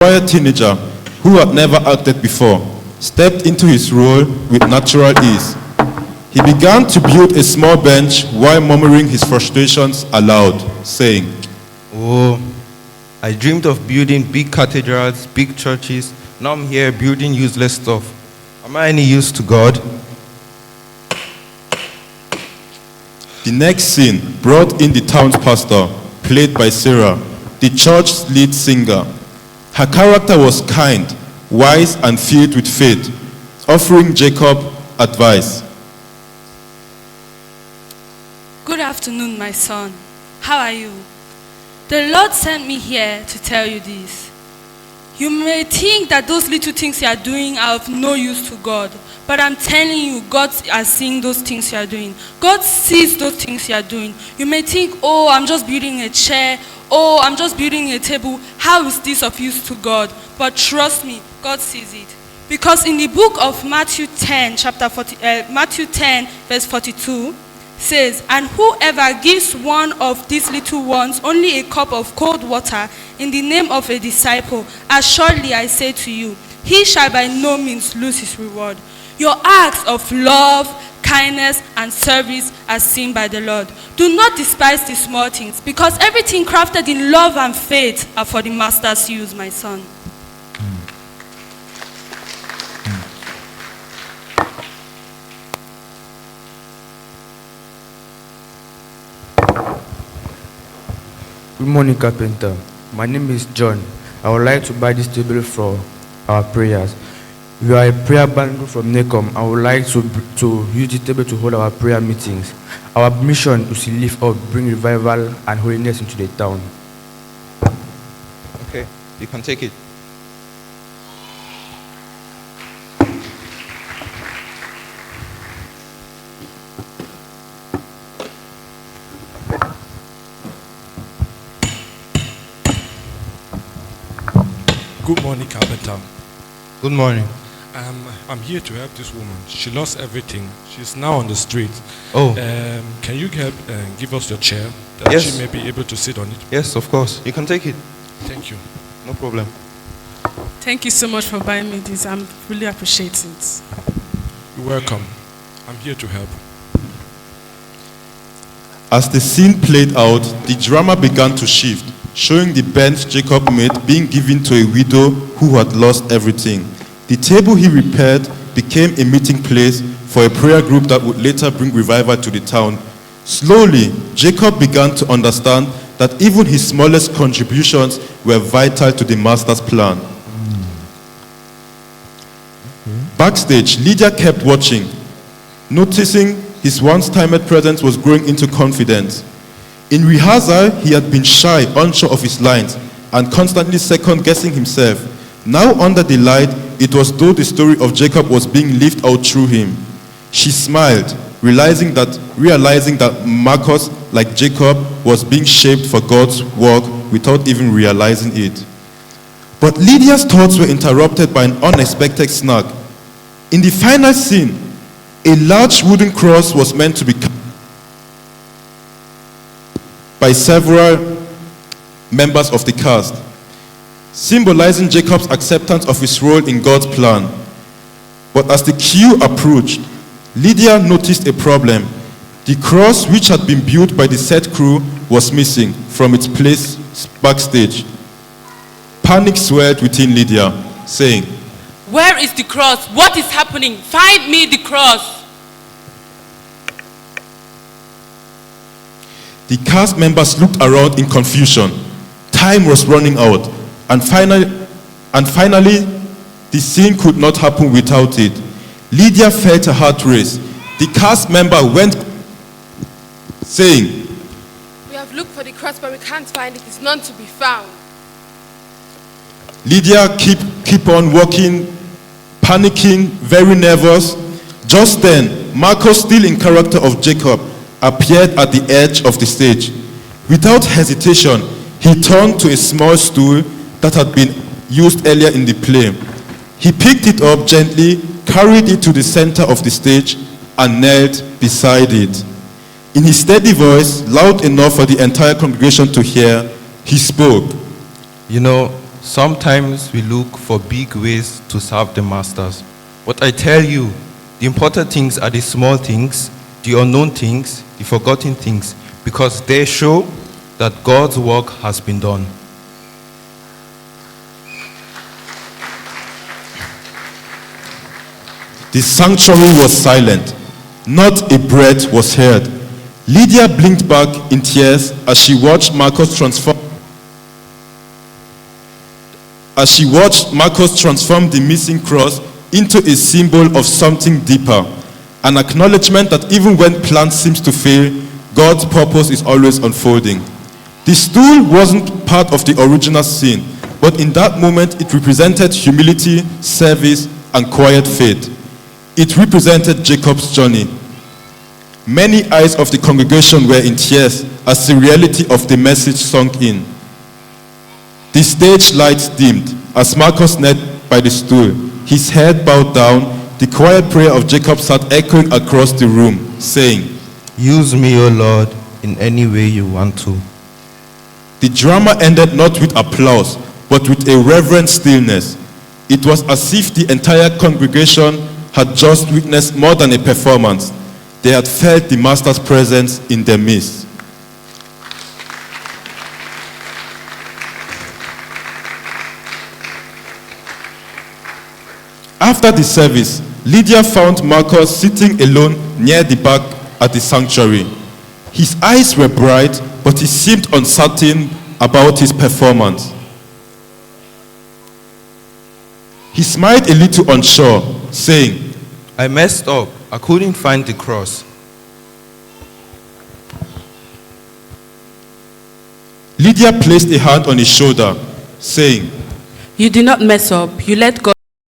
quiet teenager who had never acted before stepped into his role with natural ease. He began to build a small bench while murmuring his frustrations aloud, saying, Oh, I dreamed of building big cathedrals, big churches. Now I'm here building useless stuff. Am I any use to God? The next scene brought in the town's pastor, played by Sarah, the church's lead singer. Her character was kind, wise, and filled with faith, offering Jacob advice. Good afternoon, my son. How are you? The Lord sent me here to tell you this. You may think that those little things you are doing are of no use to God, but I'm telling you, God is seeing those things you are doing. God sees those things you are doing. You may think, oh, I'm just building a chair. Oh, I'm just building a table. How is this of use to God? But trust me, God sees it. Because in the book of Matthew 10, verse 42, says, and whoever gives one of these little ones only a cup of cold water in the name of a disciple, assuredly I say to you, he shall by no means lose his reward. Your acts of love, kindness, and service are seen by the Lord. Do not despise the small things, because everything crafted in love and faith are for the master's use, my son. Good morning, Carpenter. My name is John. I would like to buy this table for our prayers. We are a prayer bundle from NECOMM. I would like to use the table to hold our prayer meetings. Our mission is to lift up, bring revival and holiness into the town. Okay, you can take it. Good morning, Carpenter. Good morning. I'm here to help this woman. She lost everything. She's now on the street. Oh. Can you help give us your chair that Yes. she may be able to sit on it? Yes, of course. You can take it. Thank you. No problem. Thank you so much for buying me this. I'm really appreciating it. You're welcome. I'm here to help. As the scene played out, the drama began to shift, showing the bench Jacob made being given to a widow who had lost everything. The table he repaired became a meeting place for a prayer group that would later bring revival to the town. Slowly, Jacob began to understand that even his smallest contributions were vital to the master's plan. Backstage, Lydia kept watching, noticing his once-timid presence was growing into confidence. In rehearsal, he had been shy, unsure of his lines, and constantly second-guessing himself. Now under the light, it was though the story of Jacob was being lived out through him. She smiled, realizing that Marcus, like Jacob, was being shaped for God's work without even realizing it. But Lydia's thoughts were interrupted by an unexpected snag. In the final scene, a large wooden cross was meant to be by several members of the cast, symbolizing Jacob's acceptance of his role in God's plan. But as the queue approached, Lydia noticed a problem. The cross, which had been built by the set crew, was missing from its place backstage. Panic swelled within Lydia, saying, Where is the cross? What is happening? Find me the cross. The cast members looked around in confusion. Time was running out, and finally, the scene could not happen without it. Lydia felt her heart race. The cast member went, saying, We have looked for the cross, but we can't find it. It's none to be found. Lydia keep on walking, panicking, very nervous. Just then, Marcus, still in character of Jacob, appeared at the edge of the stage. Without hesitation, he turned to a small stool that had been used earlier in the play. He picked it up gently, carried it to the center of the stage, and knelt beside it. In his steady voice, loud enough for the entire congregation to hear, he spoke. You know, sometimes we look for big ways to serve the masters. But I tell you, the important things are the small things, the unknown things, the forgotten things, because they show that God's work has been done. The sanctuary was silent. Not a breath was heard. Lydia blinked back in tears as she watched Marcus transform the missing cross into a symbol of something deeper, an acknowledgement that even when plans seem to fail, God's purpose is always unfolding. The stool wasn't part of the original scene, but in that moment it represented humility, service, and quiet faith. It represented Jacob's journey. Many eyes of the congregation were in tears as the reality of the message sunk in. The stage lights dimmed as Marcus knelt by the stool. His head bowed down. The quiet prayer of Jacob sat echoing across the room, saying, Use me, O Lord, in any way you want to. The drama ended not with applause, but with a reverent stillness. It was as if the entire congregation had just witnessed more than a performance. They had felt the Master's presence in their midst. After the service, Lydia found Marcus sitting alone near the back at the sanctuary. His eyes were bright, but he seemed uncertain about his performance. He smiled a little unsure, saying, I messed up. I couldn't find the cross. Lydia placed a hand on his shoulder, saying, You did not mess up. You let God